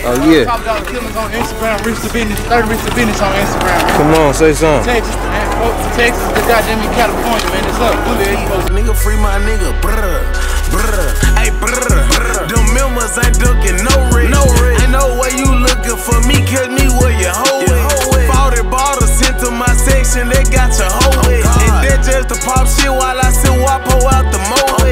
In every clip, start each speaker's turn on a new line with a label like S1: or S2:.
S1: Oh yeah.
S2: Top Dog Killers on Instagram, Rich the Business, 30 Rich the Business on Instagram.
S1: Come on, say something.
S2: Texas, man. Texas, the goddamn California, man. It's up. Bully Expo.
S3: Nigga free my nigga, brr, brr, hey brr. Them members ain't ducking no rich. Ain't no way you looking for me, catch me where you hold it. 40 bottles sent to my section, they got your hoe it. And that just the pop shit while I sit Wapo out the mold.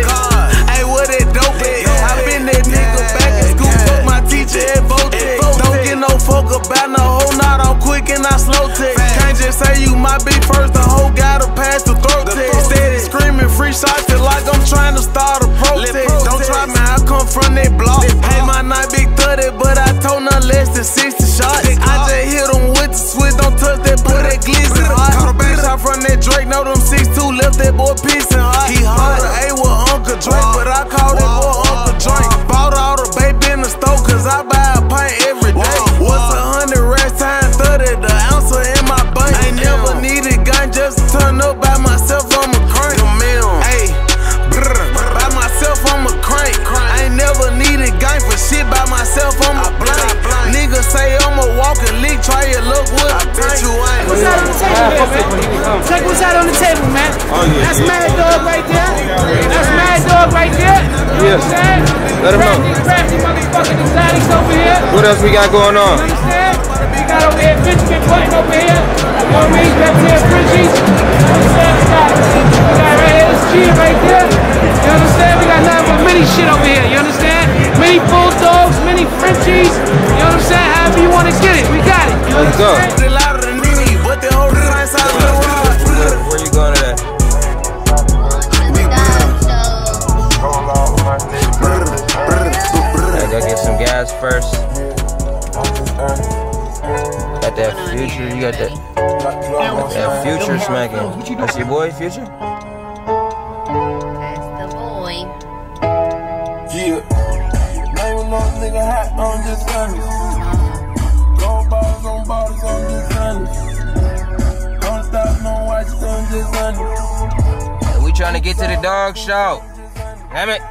S3: Hey, what that dope at? I been that nigga back in school, fuck my teacher at Votech. Don't get no fuck about no hoe, not I'm quick and I slow tech. Can't just say you my big first, the hoe gotta pass the throat test. Steady screaming free shots till like I'm trying to start a protest. Don't try me, I come from that block. Hey, my night big 30, but I told none less than 60 shots. I just hit them with the switch, don't touch that boy, that glizzy hot. Caught a back shot from that Drake, know them 6'2", left that boy pissing hot. He harder A with Uncle Drake, but I call that boy Uncle Drake. Bought all the baby in the store, cause I buy a pint every day. What's 100 racks times 30, the ounce in my bank. Ain't never needed gun just to turn up by myself, I'm a crank. Hey, by myself, I'm a crank. I ain't never needed gang for shit by myself, I'm a blank. Niggas say I'm a walking leak, try your luck with a tank.
S2: What's out on the table there, man? Check what's out on the table, man.
S1: Oh yeah.
S2: That's Mad Dog right there. That's Mad Dog right there. You know what I'm saying?
S1: Let him know.
S2: Crafty motherfucking exotics over here.
S1: What else we got going on?
S2: You know what I'm saying? We got over here Benjamin Button over here. You know what I mean? Back here Frenchies. You know what I'm saying? We got right here this G right there. You understand? We got nothing but mini shit over here. You understand? Mini bulldogs, mini Frenchies. You know what I'm saying? However you want to get it, we got it. You
S1: Let's go.
S3: Where
S1: you going to that? I gotta get some gas first. Got that Future, you got that Future smacking. That's your boy, Future?
S4: That's the boy.
S3: Yeah. Name another nigga hot on this gunny. Gold bottles on bottles on this gunny. Don't stop no watches on this gunny.
S1: We trying to get to the dog show. Damn it.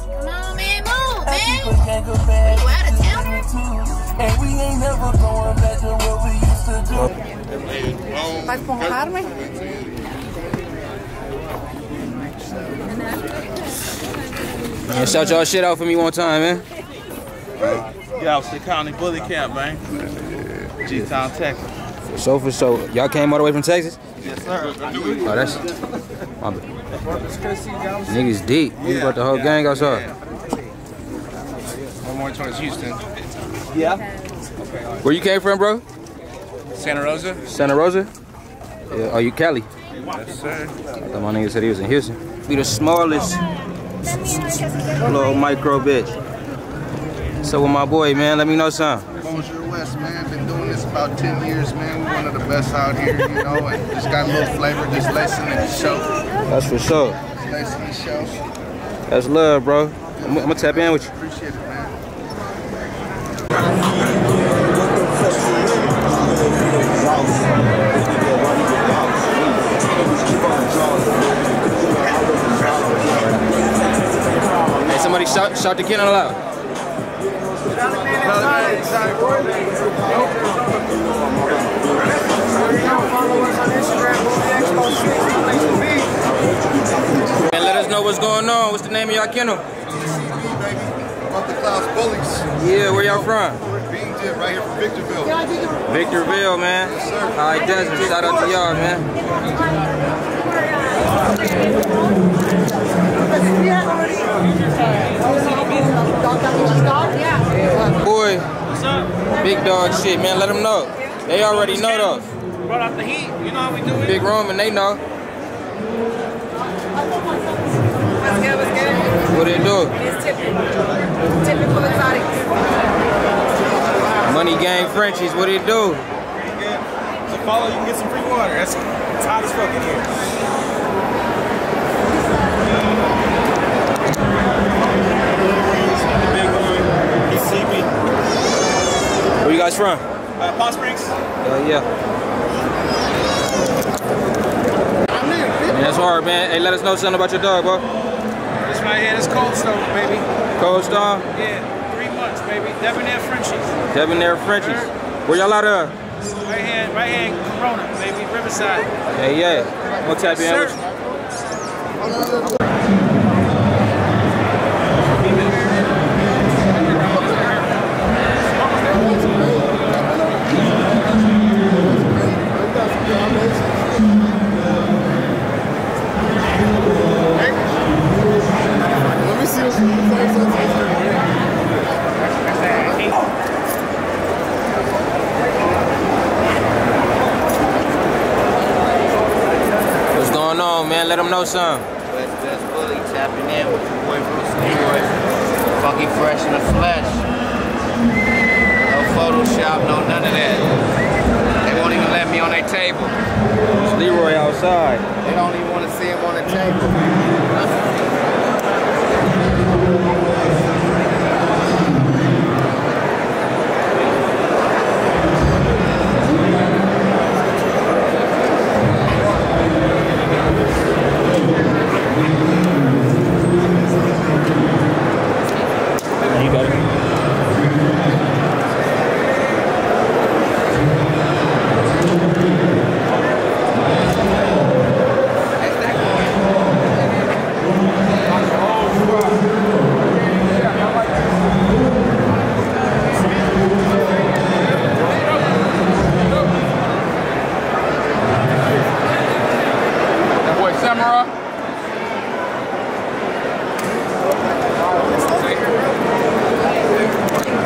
S4: Come on, man, move, man. You out of town?
S3: And we ain't never going back to what we used to do.
S4: Vai empujar-me?
S1: Man, shout y'all shit out for me one time, man.
S2: Yeah, West County Bully Camp, man. G-Town, Texas.
S1: For sure. Y'all came all the way from Texas?
S2: Yes, sir.
S1: Oh, that's my bad. Niggas deep. You brought the whole gang outside.
S2: One more towards Houston.
S5: Yeah.
S1: Where you came from, bro?
S2: Santa Rosa.
S1: Santa Rosa? Yeah. Oh, you Cali?
S2: Yes, sir.
S1: I thought my nigga said he was in Houston. Be the smallest little micro bitch. So with my boy, man, let me know something.
S6: Bonjour West, man. Been doing this about 10 years, man. We're one of the best out here, you know, and just got a little flavor, just lacing in the show.
S1: That's for sure.
S6: Lacing the show.
S1: That's love, bro. I'm gonna tap in with you.
S6: Appreciate it, man.
S1: Hey, somebody shout the Kennel out. And let us know what's going on. What's the name of y'all kennel?
S6: Bullies.
S1: Yeah, where y'all from?
S6: Right here from Victorville.
S1: Victorville, man.
S6: Yes, sir.
S1: High Desert. Shout out to y'all, man. Boy, big dog shit, man. Let them know. They already know though.
S2: Brought out the heat. You know how we do it.
S1: Big room and they know.
S4: What's good, what's good?
S1: What they do?
S4: It's tipping for exotics.
S1: Money Gang Frenchies, what they do?
S2: So follow, you can get some free water. It's hot as fuck in here.
S1: Where you guys from?
S2: Palm Springs.
S1: Yeah. Man, that's hard, man. Hey, let us know something about your dog, bro.
S2: This right here. This Cold Stone, baby.
S1: Cold Stone?
S2: Yeah, 3 months, baby. Debonair Frenchies.
S1: Debonair Frenchies. Where y'all out of?
S2: Right here in Corona, baby. Riverside.
S1: Yeah. What type of animals? What's going on, man? Let them know something.
S5: West Coast Bully tapping in with your boy Bruce Leroy. Fucking fresh in the flesh. No Photoshop, no none of that. They won't even let me on their table.
S1: It's Leroy outside.
S5: They don't even want to see him on the table.
S1: You got it.
S2: That boy Samurai.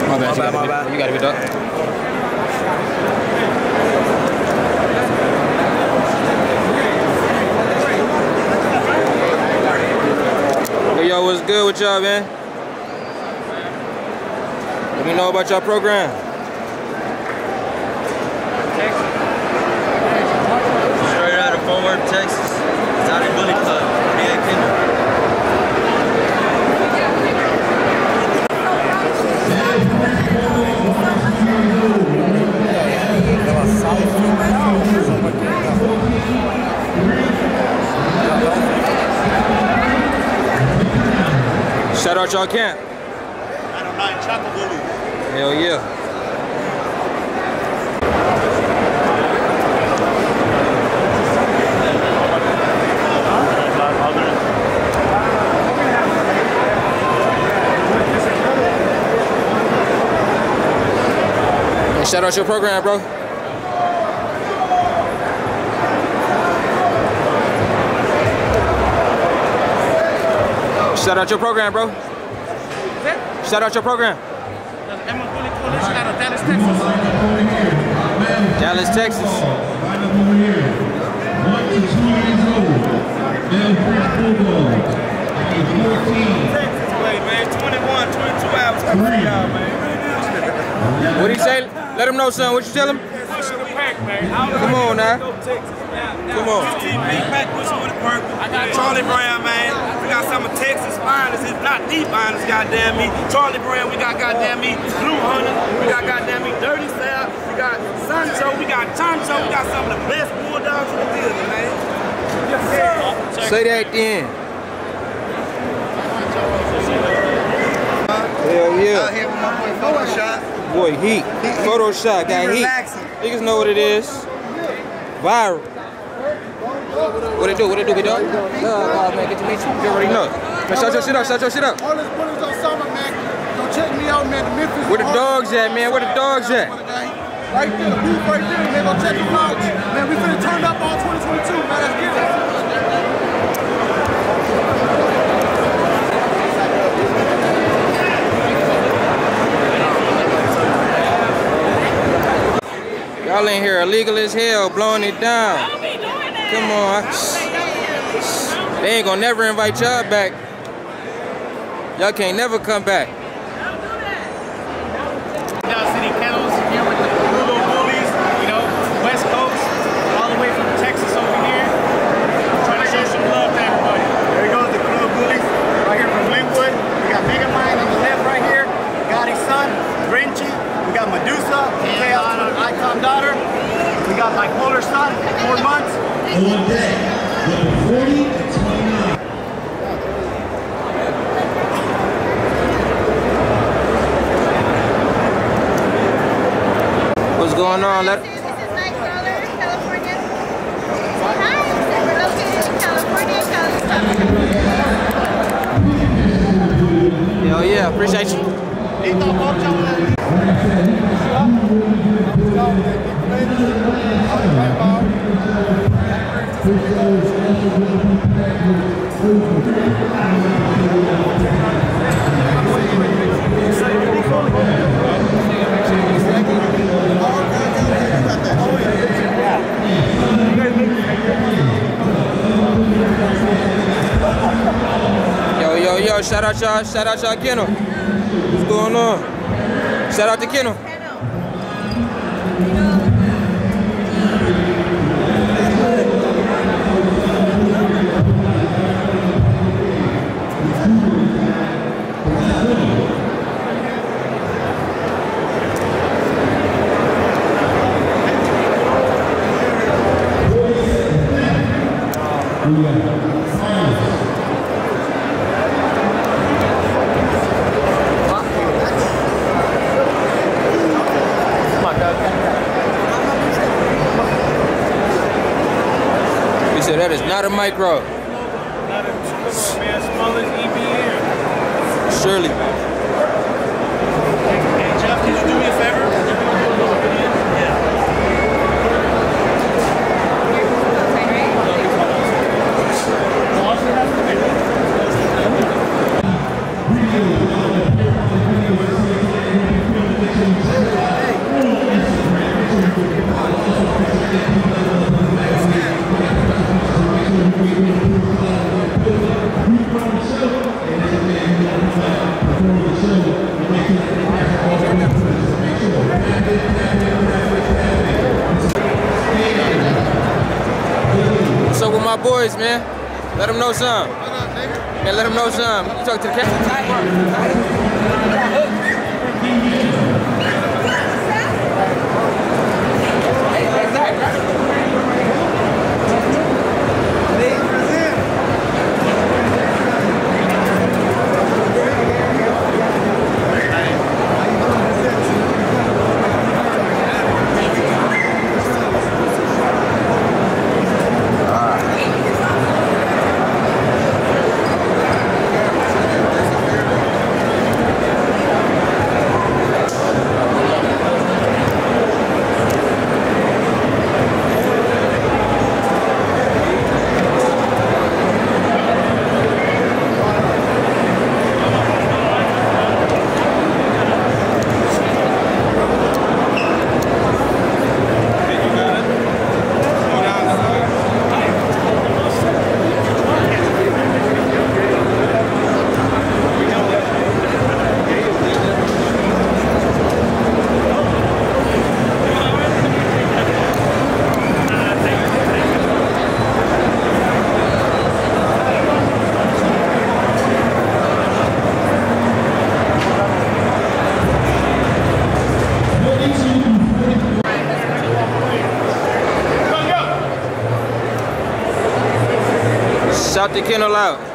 S1: My bad. You got it, dog. Hey, yo, what's good with y'all, man? Let me know about y'all program.
S7: Straight out of Fort Worth, Texas. It's out in Bully Club, 48 Kendall.
S1: Shout out y'all camp.
S7: 909 Chocolate Bully.
S1: Hell yeah. Hey, shout out your program, bro. Shout out your program, bro. Shout out your program.
S2: Dallas, Texas.
S1: Dallas, Texas.
S7: Wait, man, 21, 22 hours coming for y'all, man.
S1: What'd he say? Let him know, son. What you tell him?
S2: Pushing the pack, man.
S1: Come on now. Come on.
S7: Big back pushing with a purple. I got Charlie Brown, man. We got some of Texas finest, if not the finest, goddamn me. Charlie Brown, we got goddamn me. Blue Hunter, we got goddamn me. Dirty South, we got Sancho, we got Chancho, we got some of the best bulldogs in the building, man. Yes, sir.
S1: Say that then. Hell yeah.
S5: Out here with my boy Photoshop.
S1: Boy, heat. Photoshop got heat. Niggas know what it is. Viral. What it do, big dog? Man, get to meet you. You already know. Man, shout your shit up, shout your shit up.
S6: All this bullies on summer, man. Go check me out, man. The Memphis.
S1: Where the dogs at, man? Where the dogs at?
S6: Right there, the booth right there, man. Go check them out. Man, we finna turn up all 2022, man. Let's get it.
S1: Y'all in here illegal as hell, blowing it down. Come on. They ain't gonna never invite y'all back. Y'all can't never come back.
S2: Down City Kennels here with the little bullies, you know, West Coast, all the way from Texas over here. Trying to show some love to everybody.
S8: There goes the crew of bullies right here from Linwood. We got Mega Mind on the left right here. Gotti's son, Grinchy. We got Medusa, Chaos Icon daughter. We got Bipolar son, 4 months.
S9: On deck, number 40 and 29.
S1: going on?
S4: This is Nightcrawler, California. Say hi. We're located in California, California.
S1: Hell yeah, appreciate you. Yo, shout out y'all Kennel. What's going on? Shout out to Kennel. He said that is not a micro. Surely.
S7: Hey Jeff, can you do me a favor?
S1: What's up with my boys, man? Let them know something. Man, let them know something. You talk to the camera. Shout the Kennel out.